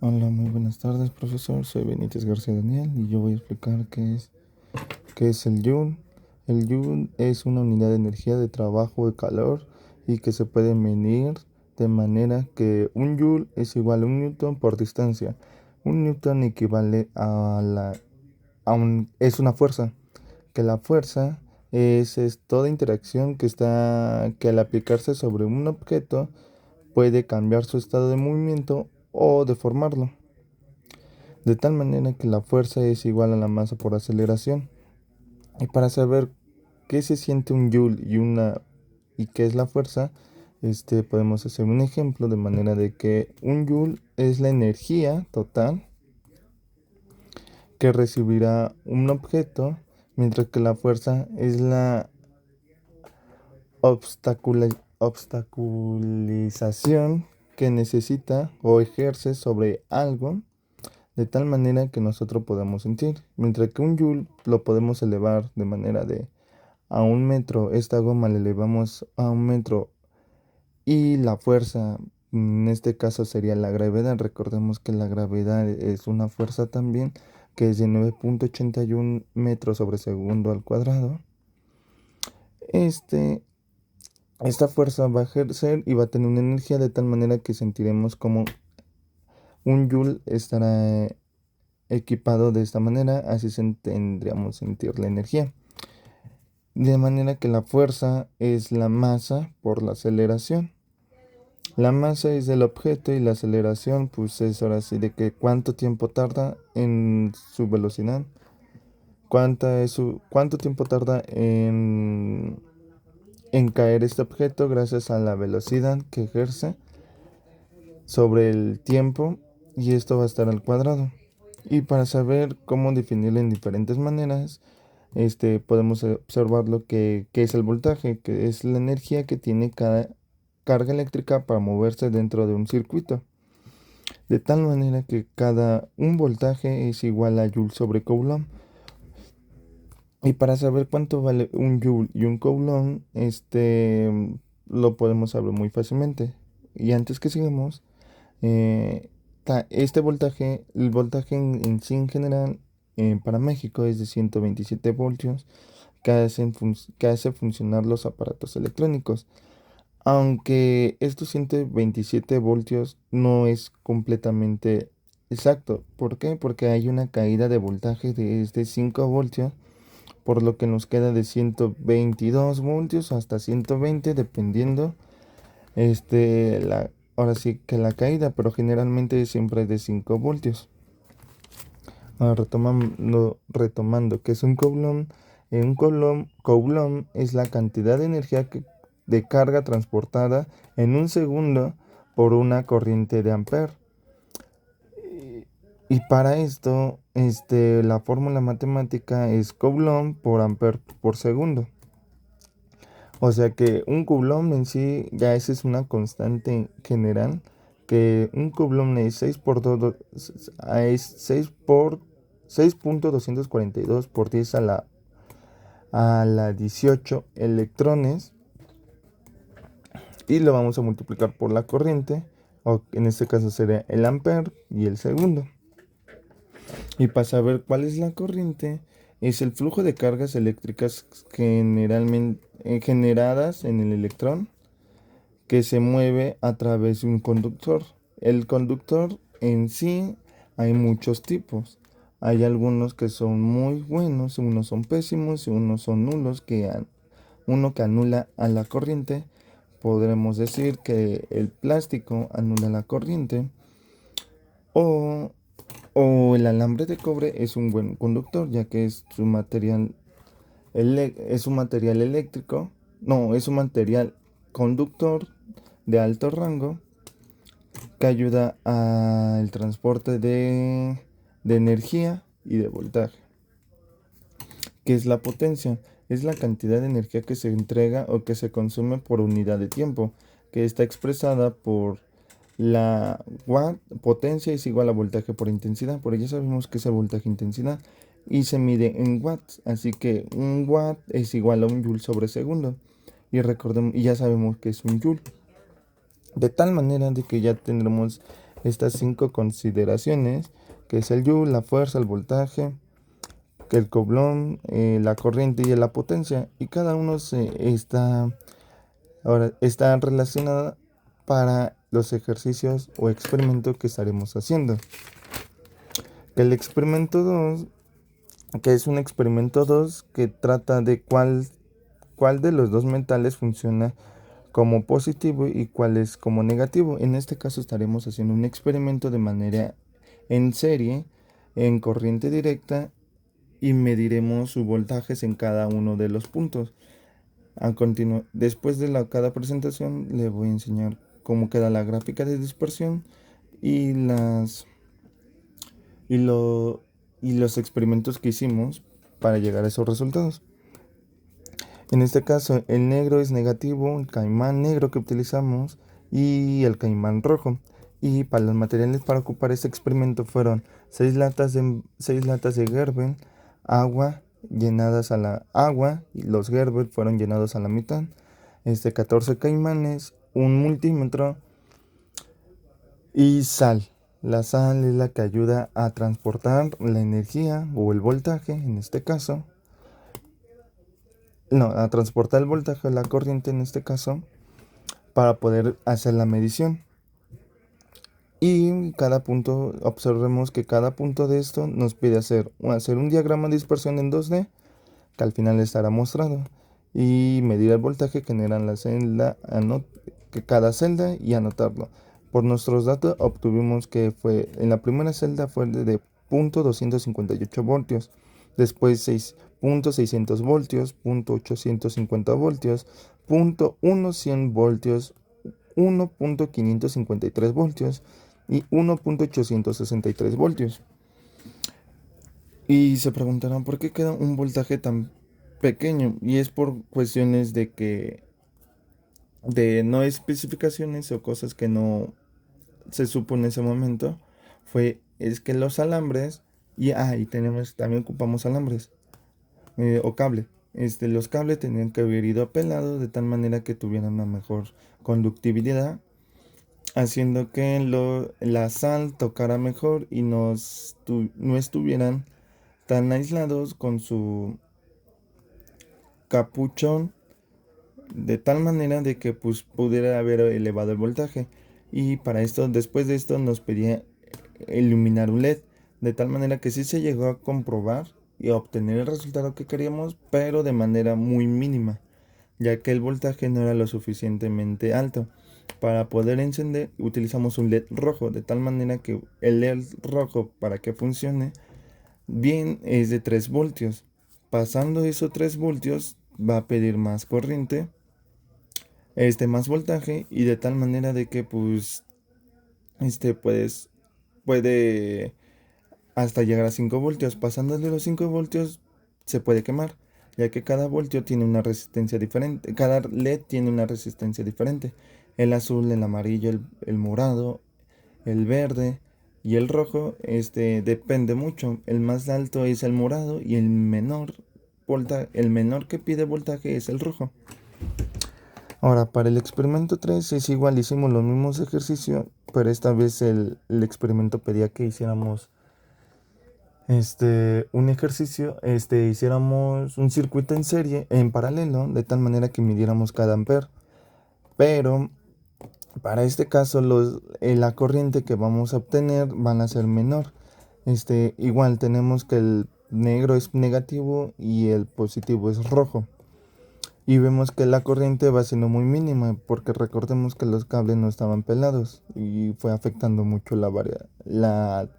Hola, muy buenas tardes, profesor. Soy Benítez García Daniel y yo voy a explicar qué es el Joule. El Joule es una unidad de energía de trabajo de calor y que se puede medir de manera que un Joule es igual a un Newton por distancia. Un Newton equivale es una fuerza, que la fuerza es toda interacción que al aplicarse sobre un objeto puede cambiar su estado de movimiento o deformarlo de tal manera que la fuerza es igual a la masa por aceleración. Y para saber qué se siente un joule y qué es la fuerza, podemos hacer un ejemplo de manera de que un joule es la energía total que recibirá un objeto, mientras que la fuerza es la obstaculización que necesita o ejerce sobre algo de tal manera que nosotros podamos sentir. Mientras que un joule lo podemos elevar de manera de a 1 metro, esta goma la elevamos a 1 metro y la fuerza, en este caso sería la gravedad. Recordemos que la gravedad es una fuerza también que es de 9,81 metros sobre segundo al cuadrado. Este, esta fuerza va a ejercer y va a tener una energía de tal manera que sentiremos como un joule estará equipado de esta manera, así tendríamos sentir la energía. De manera que la fuerza es la masa por la aceleración. La masa es del objeto y la aceleración, pues es ahora sí de que cuánto tiempo tarda en su velocidad, cuánto tiempo tarda en caer este objeto gracias a la velocidad que ejerce sobre el tiempo, y esto va a estar al cuadrado. Y para saber cómo definirlo en diferentes maneras, podemos observar que es el voltaje, que es la energía que tiene cada carga eléctrica para moverse dentro de un circuito. De tal manera que un voltaje es igual a Joule sobre Coulomb. Y para saber cuánto vale un Joule y un Coulomb, lo podemos saber muy fácilmente. Y antes que sigamos, eh, este voltaje, el voltaje en sí en general para México es de 127 voltios que hace funcionar los aparatos electrónicos. Aunque estos 127 voltios no es completamente exacto. ¿Por qué? Porque hay una caída de voltaje de 5 voltios, por lo que nos queda de 122 voltios hasta 120 dependiendo ahora sí que la caída, pero generalmente siempre es de 5 voltios. Ahora retomando que es un Coulomb. Coulomb es la cantidad de energía de carga transportada en un segundo por una corriente de Ampere. Y para esto, la fórmula matemática es Coulomb por Ampere por segundo. O sea que un Coulomb en sí, ya esa es una constante general, que un Coulomb es 6 por 2, es 6 por 6,242 por 10 a la 18 electrones, y lo vamos a multiplicar por la corriente, o en este caso sería el ampere y el segundo. Y para saber cuál es la corriente, es el flujo de cargas eléctricas generalmente generadas en el electrón que se mueve a través de un conductor. El conductor en sí hay muchos tipos. Hay algunos que son muy buenos, unos son pésimos y unos son nulos, uno que anula a la corriente. Podremos decir que el plástico anula la corriente, o, o el alambre de cobre es un buen conductor, ya que es un material eléctrico, no, es un material conductor de alto rango que ayuda al transporte de energía y de voltaje. ¿Qué es la potencia? Es la cantidad de energía que se entrega o que se consume por unidad de tiempo, que está expresada por la watt. Potencia es igual a voltaje por intensidad, por ello sabemos que es el voltaje intensidad y se mide en watts, así que un watt es igual a un joule sobre segundo, y recordemos, y ya sabemos que es un joule. De tal manera de que ya tendremos estas 5 consideraciones, que es el Joule, la fuerza, el voltaje, que el Coulomb, la corriente y la potencia, y cada uno está relacionada para los ejercicios o experimentos que estaremos haciendo. El experimento 2, que es un experimento 2 que trata de cuál de los dos metales funciona como positivo y cuál es como negativo. En este caso estaremos haciendo un experimento de manera en serie, en corriente directa, y mediremos sus voltajes en cada uno de los puntos. Después de cada presentación le voy a enseñar cómo queda la gráfica de dispersión y los experimentos que hicimos para llegar a esos resultados. En este caso, el negro es negativo, el caimán negro que utilizamos y el caimán rojo. Y para los materiales para ocupar este experimento fueron 6 latas de Gerber, agua llenadas a la agua, y los Gerber fueron llenados a la mitad, 14 caimanes, un multímetro y sal. La sal es la que ayuda a transportar la energía o el voltaje, en este caso. A transportar el voltaje, la corriente en este caso, para poder hacer la medición. Y cada punto, observemos que cada punto de esto nos pide hacer un diagrama de dispersión en 2D, que al final estará mostrado, y medir el voltaje que generan la celda, que cada celda, y anotarlo. Por nuestros datos obtuvimos que en la primera celda fue de 0.258 voltios, después 6.600 voltios, 0.850 voltios, 0.100 voltios, 1.553 voltios y 1.863 voltios. Y se preguntarán por qué queda un voltaje tan pequeño, y es por cuestiones de no especificaciones o cosas que no se supo en ese momento. Es que los alambres, y también ocupamos alambres o cable. Los cables tenían que haber ido apelados de tal manera que tuvieran una mejor conductividad, haciendo que la sal tocara mejor y no estuvieran tan aislados con su capuchón, de tal manera de que pudiera haber elevado el voltaje. Y para esto, después de esto, nos pedía iluminar un LED, de tal manera que sí se llegó a comprobar y a obtener el resultado que queríamos, pero de manera muy mínima, ya que el voltaje no era lo suficientemente alto. Para poder encender, utilizamos un LED rojo, de tal manera que el LED rojo, para que funcione bien, es de 3 voltios. Pasando esos 3 voltios, va a pedir más corriente, más voltaje, y de tal manera de que puede hasta llegar a 5 voltios. Pasando de los 5 voltios se puede quemar, ya que cada voltio tiene una resistencia diferente, cada LED tiene una resistencia diferente. El azul, el amarillo, el morado, el verde y el rojo, depende mucho. El más alto es el morado y el menor que pide voltaje es el rojo. Ahora, para el experimento 3 es igual, hicimos los mismos ejercicios, pero esta vez el experimento pedía que hiciéramos un ejercicio, hiciéramos un circuito en serie, en paralelo, de tal manera que midiéramos cada amper. Pero para este caso, la corriente que vamos a obtener van a ser menor. Igual tenemos que el negro es negativo y el positivo es rojo. Y vemos que la corriente va siendo muy mínima, porque recordemos que los cables no estaban pelados y fue afectando mucho la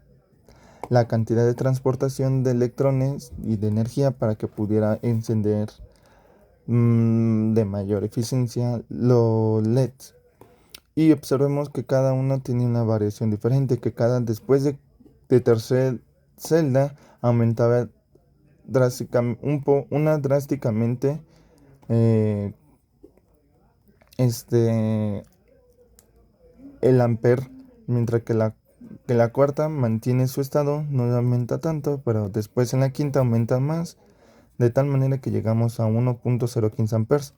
cantidad de transportación de electrones y de energía para que pudiera encender de mayor eficiencia los LEDs. Y observemos que cada uno tiene una variación diferente, que después de tercera celda aumentaba drásticamente el amper, mientras que la cuarta mantiene su estado, no aumenta tanto, pero después en la quinta aumenta más, de tal manera que llegamos a 1.015 amperes.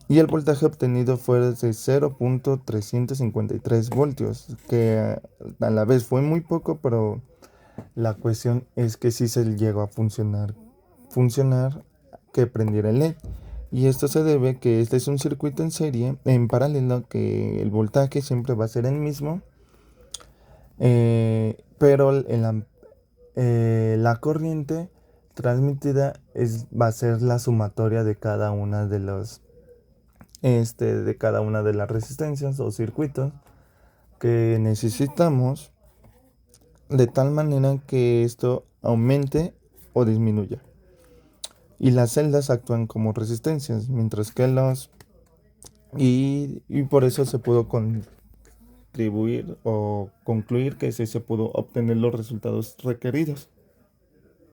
y el voltaje obtenido fue de 0.353 voltios, que a la vez fue muy poco, pero la cuestión es que sí se llegó a funcionar que prendiera el LED. Y esto se debe que este es un circuito en serie, en paralelo, que el voltaje siempre va a ser el mismo, pero la corriente transmitida va a ser la sumatoria de cada una de cada una de las resistencias o circuitos que necesitamos, de tal manera que esto aumente o disminuya. Y las celdas actúan como resistencias, mientras que y por eso se pudo contribuir o concluir que sí se pudo obtener los resultados requeridos.